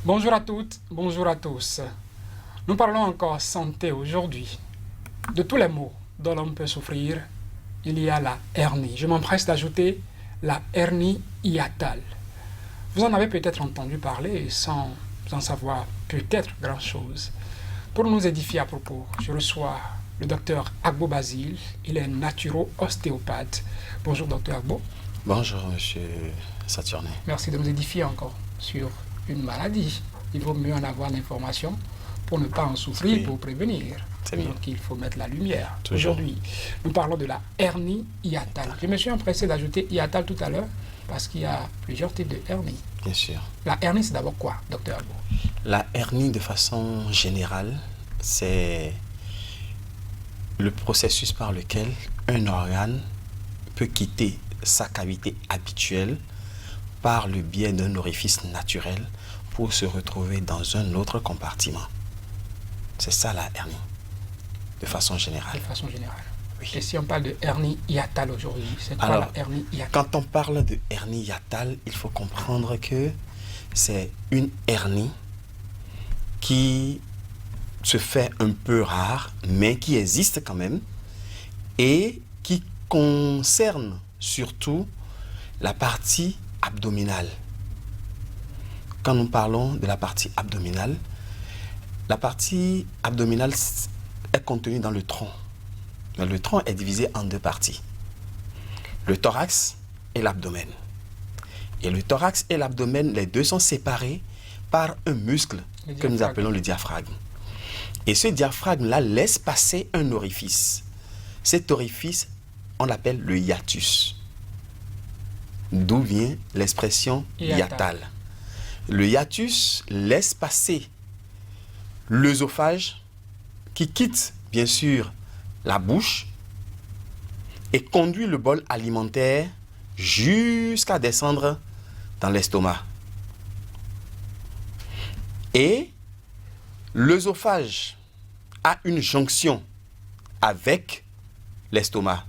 Bonjour à toutes, bonjour à tous. Nous parlons encore santé aujourd'hui. De tous les maux dont l'homme peut souffrir, il y a la hernie. Je m'empresse d'ajouter la hernie hiatale. Vous en avez peut-être entendu parler sans en savoir peut-être grand-chose. Pour nous édifier à propos, je reçois le docteur Agbo Basile. Il est naturo-ostéopathe. Bonjour docteur Agbo. Bonjour monsieur Saturnin. Merci de nous édifier encore sur une maladie. Il vaut mieux en avoir l'information pour ne pas en souffrir, Oui. pour prévenir. C'est bien. Donc il faut mettre la lumière. Toujours. Aujourd'hui, nous parlons de la hernie hiatale. Je me suis empressé d'ajouter hiatale tout à l'heure parce qu'il y a plusieurs types de hernie. Bien sûr. La hernie, c'est d'abord quoi, docteur Agbo? La hernie, de façon générale, c'est le processus par lequel un organe peut quitter sa cavité habituelle par le biais d'un orifice naturel pour se retrouver dans un autre compartiment. C'est ça la hernie, de façon générale. De façon générale. Oui. Et si on parle de hernie hiatale aujourd'hui, c'est quoi Alors, la hernie hiatale? Quand on parle de hernie hiatale, il faut comprendre que c'est une hernie qui se fait un peu rare, mais qui existe quand même, et qui concerne surtout la partie abdominale. Quand nous parlons de la partie abdominale est contenue dans le tronc. Mais le tronc est divisé en deux parties. Le thorax et l'abdomen. Et le thorax et l'abdomen, les deux sont séparés par un muscle que nous appelons le diaphragme. Et ce diaphragme-là laisse passer un orifice. Cet orifice, on l'appelle le hiatus. D'où vient l'expression hiatale. Le hiatus laisse passer l'œsophage qui quitte bien sûr la bouche et conduit le bol alimentaire jusqu'à descendre dans l'estomac. Et l'œsophage a une jonction avec l'estomac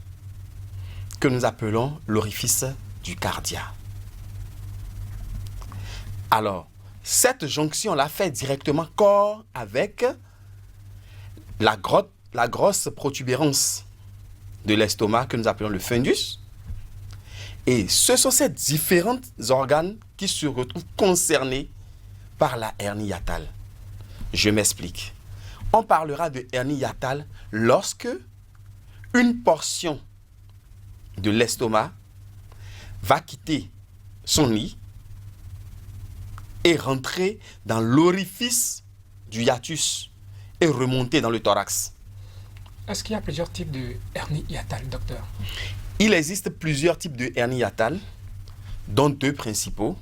que nous appelons l'orifice du cardia. Alors, cette jonction-là fait directement corps avec la grosse protubérance de l'estomac que nous appelons le fundus. Et ce sont ces différents organes qui se retrouvent concernés par la hernie hiatale. Je m'explique. On parlera de hernie hiatale lorsque une portion de l'estomac va quitter son lit et rentrer dans l'orifice du hiatus et remonter dans le thorax. Est-ce qu'il y a plusieurs types de hernie hiatale, docteur? Il existe plusieurs types de hernie hiatale, dont deux principaux.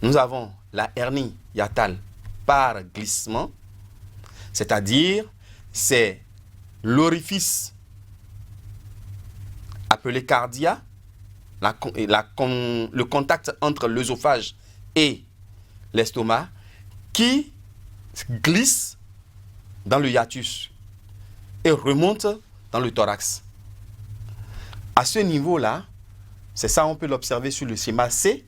Nous avons la hernie hiatale par glissement, c'est-à-dire c'est l'orifice appelé cardia, le contact entre l'œsophage et l'estomac qui glisse dans le hiatus et remonte dans le thorax. À ce niveau-là, c'est ça, on peut l'observer sur le schéma C.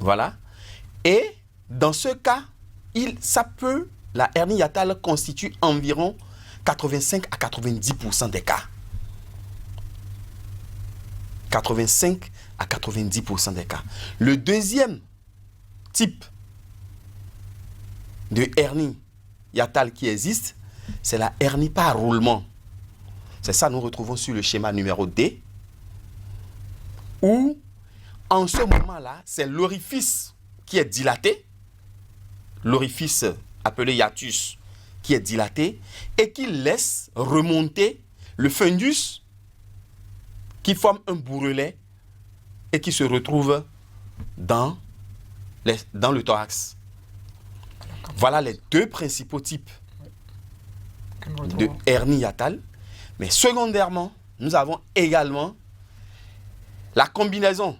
Voilà. Et dans ce cas, la hernie hiatale constitue environ 85 à 90% des cas. 85 à 90% des cas. Le deuxième type de hernie hiatale qui existe, c'est la hernie par roulement. C'est ça que nous retrouvons sur le schéma numéro D, où en ce moment-là, c'est l'orifice qui est dilaté, l'orifice appelé hiatus qui est dilaté et qui laisse remonter le fundus qui forme un bourrelet et qui se retrouve dans le thorax. Voilà les deux principaux types de hernie hiatale. Mais secondairement, nous avons également la combinaison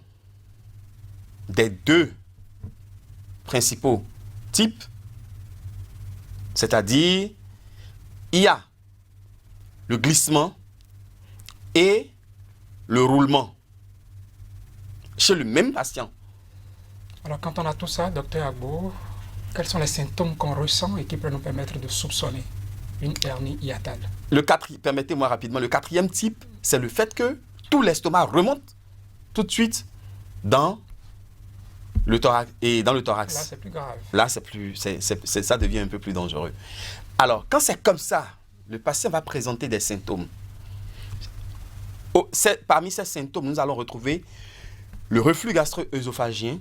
des deux principaux types, c'est-à-dire il y a le glissement et le roulement chez le même patient. Alors, quand on a tout ça, docteur Agbo, quels sont les symptômes qu'on ressent et qui peuvent nous permettre de soupçonner une hernie hiatale? Permettez-moi rapidement, le quatrième type, c'est le fait que tout l'estomac remonte tout de suite dans le thorax. Et dans le thorax. Là, c'est plus grave. Là, ça devient un peu plus dangereux. Alors, quand c'est comme ça, le patient va présenter des symptômes. Parmi ces symptômes, nous allons retrouver le reflux gastro-œsophagien,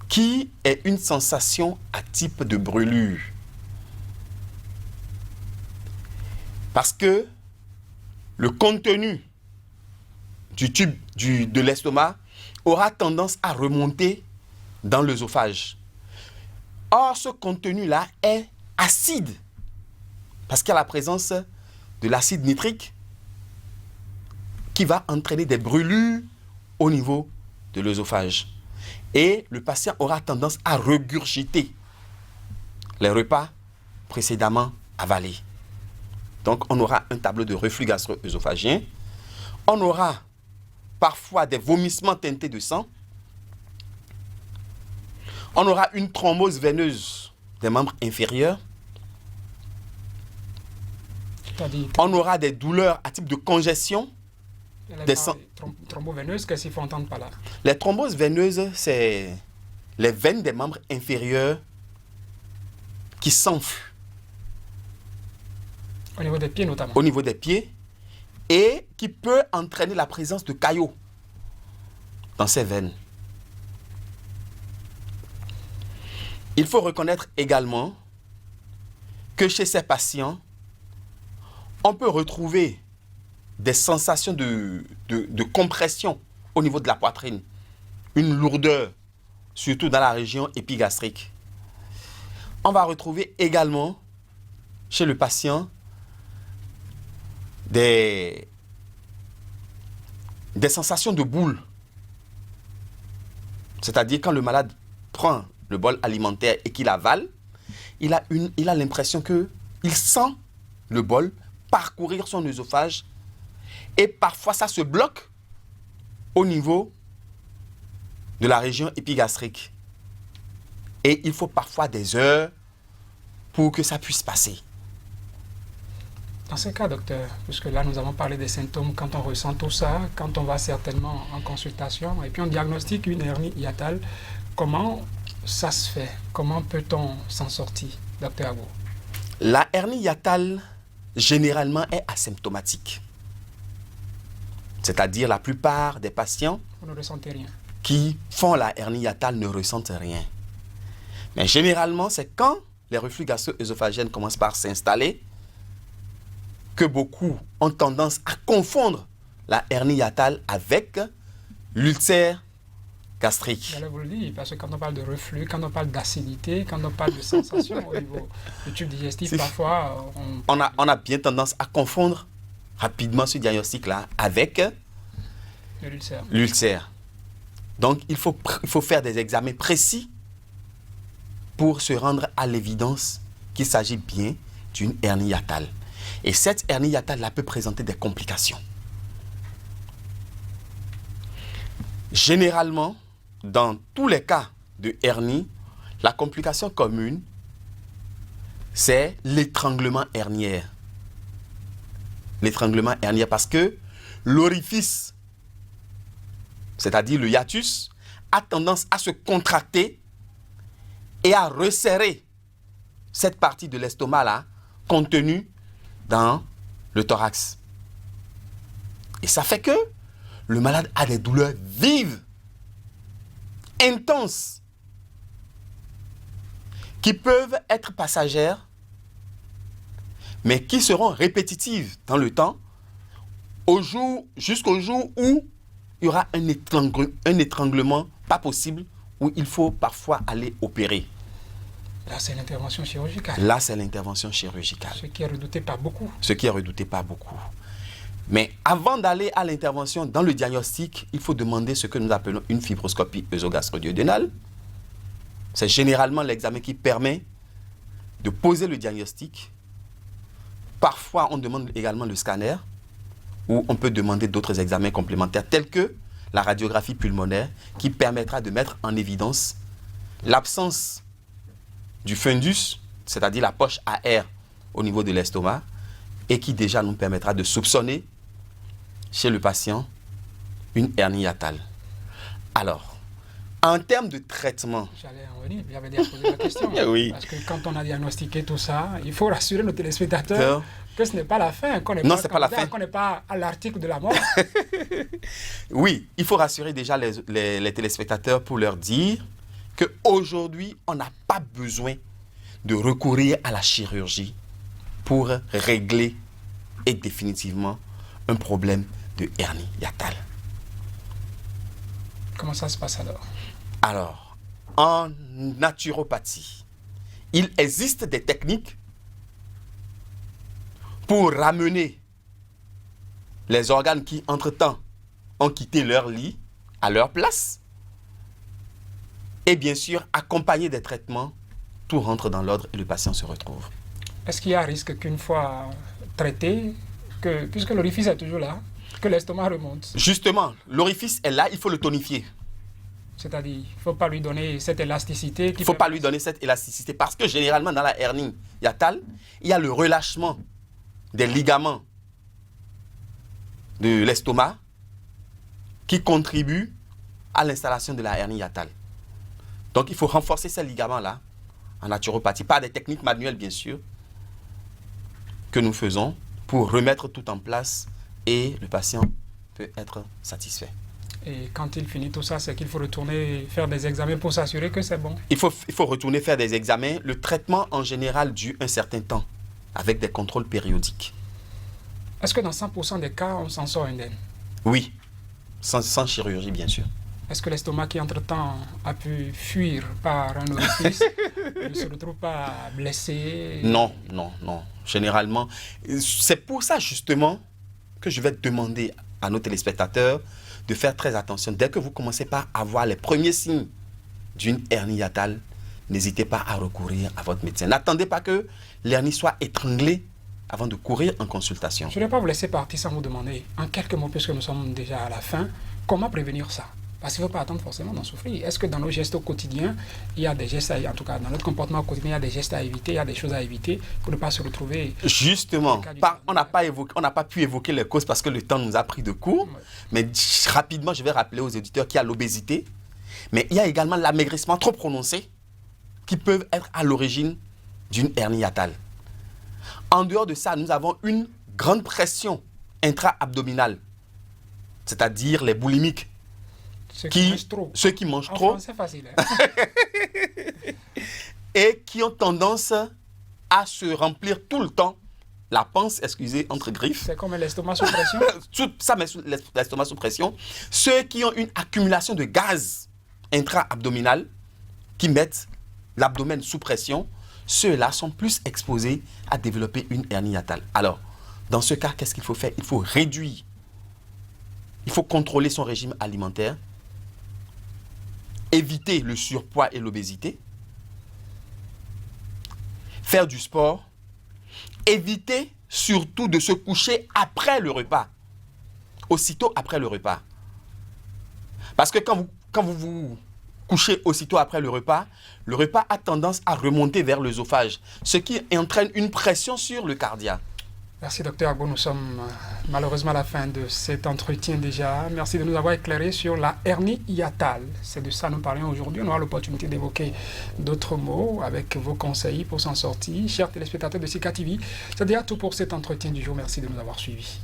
qui est une sensation à type de brûlure. Parce que le contenu du tube de l'estomac aura tendance à remonter dans l'œsophage. Or, ce contenu-là est acide, parce qu'il y a la présence de l'acide nitrique qui va entraîner des brûlures au niveau de l'œsophage. Et le patient aura tendance à regurgiter les repas précédemment avalés. Donc, on aura un tableau de reflux gastro-œsophagien. On aura parfois des vomissements teintés de sang. On aura une thrombose veineuse des membres inférieurs. On aura des douleurs à type de congestion. Thromboveineuses, qu'est-ce qu'il faut entendre par là? Les thromboses veineuses, c'est les veines des membres inférieurs qui s'enflent. Au niveau des pieds notamment. Au niveau des pieds, et qui peut entraîner la présence de caillots dans ces veines. Il faut reconnaître également que chez ces patients, on peut retrouver des sensations de compression au niveau de la poitrine, une lourdeur, surtout dans la région épigastrique. On va retrouver également chez le patient des sensations de boule. C'est-à-dire quand le malade prend le bol alimentaire et qu'il avale, il a l'impression qu'il sent le bol parcourir son œsophage et parfois ça se bloque au niveau de la région épigastrique. Et il faut parfois des heures pour que ça puisse passer. Dans ce cas, docteur, puisque là nous avons parlé des symptômes quand on ressent tout ça, quand on va certainement en consultation et puis on diagnostique une hernie hiatale, comment ça se fait? Comment peut-on s'en sortir, docteur Agbo? La hernie hiatale, généralement, est asymptomatique. C'est-à-dire la plupart des patients Vous ne ressentez rien. Qui font la hernie hiatale ne ressentent rien. Mais généralement, c'est quand les reflux gastro-œsophagiennes commencent par s'installer que beaucoup ont tendance à confondre la hernie hiatale avec l'ulcère gastrique. J'allais vous le dire, parce que quand on parle de reflux, quand on parle d'acidité, quand on parle de sensation au niveau du tube digestif, parfois on a bien tendance à confondre rapidement ce diagnostic-là avec l'ulcère. Donc, il faut faire des examens précis pour se rendre à l'évidence qu'il s'agit bien d'une hernie hiatale. Et cette hernie hiatale peut présenter des complications. Généralement, dans tous les cas de hernie, la complication commune, c'est l'étranglement herniaire. L'étranglement herniaire parce que l'orifice, c'est-à-dire le hiatus, a tendance à se contracter et à resserrer cette partie de l'estomac-là contenue dans le thorax. Et ça fait que le malade a des douleurs vives, intenses, qui peuvent être passagères, mais qui seront répétitives dans le temps, jusqu'au jour où il y aura un étranglement pas possible, où il faut parfois aller opérer. Là, c'est l'intervention chirurgicale. Là, c'est l'intervention chirurgicale. Ce qui est redouté par beaucoup. Ce qui est redouté par beaucoup. Mais avant d'aller à l'intervention, dans le diagnostic, il faut demander ce que nous appelons une fibroscopie œsogastro-duodénale. C'est généralement l'examen qui permet de poser le diagnostic. Parfois, on demande également le scanner, ou on peut demander d'autres examens complémentaires tels que la radiographie pulmonaire, qui permettra de mettre en évidence l'absence du fundus, c'est-à-dire la poche à air au niveau de l'estomac, et qui déjà nous permettra de soupçonner chez le patient une hernie hiatale. Alors, en termes de traitement... J'allais en venir, j'avais déjà posé la question. Oui. Parce que quand on a diagnostiqué tout ça, il faut rassurer nos téléspectateurs que ce n'est pas la fin, qu'on n'est pas à l'article de la mort. Oui, il faut rassurer déjà les téléspectateurs pour leur dire qu'aujourd'hui, on n'a pas besoin de recourir à la chirurgie pour régler et définitivement un problème de hernie hiatale. Comment ça se passe alors? Alors, en naturopathie, il existe des techniques pour ramener les organes qui, entre-temps, ont quitté leur lit à leur place. Et bien sûr, accompagner des traitements, tout rentre dans l'ordre et le patient se retrouve. Est-ce qu'il y a un risque qu'une fois traité, puisque l'orifice est toujours là, que l'estomac remonte? Justement, l'orifice est là, il faut le tonifier. C'est-à-dire, il ne faut pas lui donner cette élasticité. Il ne faut pas lui donner cette élasticité parce que généralement, dans la hernie hiatale, il y a le relâchement des ligaments de l'estomac qui contribuent à l'installation de la hernie hiatale. Donc, il faut renforcer ces ligaments-là en naturopathie, par des techniques manuelles, bien sûr, que nous faisons pour remettre tout en place et le patient peut être satisfait. Et quand il finit tout ça, c'est qu'il faut retourner faire des examens pour s'assurer que c'est bon. Il faut retourner faire des examens. Le traitement, en général, dure un certain temps, avec des contrôles périodiques. Est-ce que dans 100% des cas, on s'en sort indemne? Oui, sans chirurgie, bien sûr. Est-ce que l'estomac qui, entre-temps, a pu fuir par un orifice ne se retrouve pas blessé? Non. Généralement, c'est pour ça, justement, que je vais demander à nos téléspectateurs de faire très attention. Dès que vous commencez par avoir les premiers signes d'une hernie hiatale, n'hésitez pas à recourir à votre médecin. N'attendez pas que l'hernie soit étranglée avant de courir en consultation. Je ne vais pas vous laisser partir sans vous demander, en quelques mots, puisque nous sommes déjà à la fin, comment prévenir ça? Parce qu'il ne faut pas attendre forcément d'en souffrir. Est-ce que dans nos gestes au quotidien, il y a des gestes, en tout cas dans notre comportement au quotidien, il y a des gestes à éviter, il y a des choses à éviter pour ne pas se retrouver... Justement, on n'a pas pu évoquer les causes parce que le temps nous a pris de court. Ouais. Mais rapidement, je vais rappeler aux éditeurs qu'il y a l'obésité, mais il y a également l'amaigrissement trop prononcé qui peuvent être à l'origine d'une hernie hiatale. En dehors de ça, nous avons une grande pression intra-abdominale, c'est-à-dire les boulimiques. Ceux qui mangent trop c'est facile, hein? Et qui ont tendance à se remplir tout le temps la panse, excusez, entre griffes. C'est comme l'estomac sous pression. Ça met l'estomac sous pression. Ceux qui ont une accumulation de gaz intra-abdominal qui mettent l'abdomen sous pression, ceux-là sont plus exposés à développer une hernie hiatale. Alors, dans ce cas, qu'est-ce qu'il faut faire? Il faut réduire. Il faut contrôler son régime alimentaire. Éviter le surpoids et l'obésité, faire du sport, éviter surtout de se coucher après le repas, aussitôt après le repas. Parce que quand vous vous couchez aussitôt après le repas a tendance à remonter vers l'œsophage, ce qui entraîne une pression sur le cardiaque. Merci Dr Agbo, nous sommes malheureusement à la fin de cet entretien déjà. Merci de nous avoir éclairé sur la hernie hiatale. C'est de ça que nous parlions aujourd'hui. On aura l'opportunité d'évoquer d'autres mots avec vos conseils pour s'en sortir. Chers téléspectateurs de Sika TV, c'est déjà tout pour cet entretien du jour. Merci de nous avoir suivis.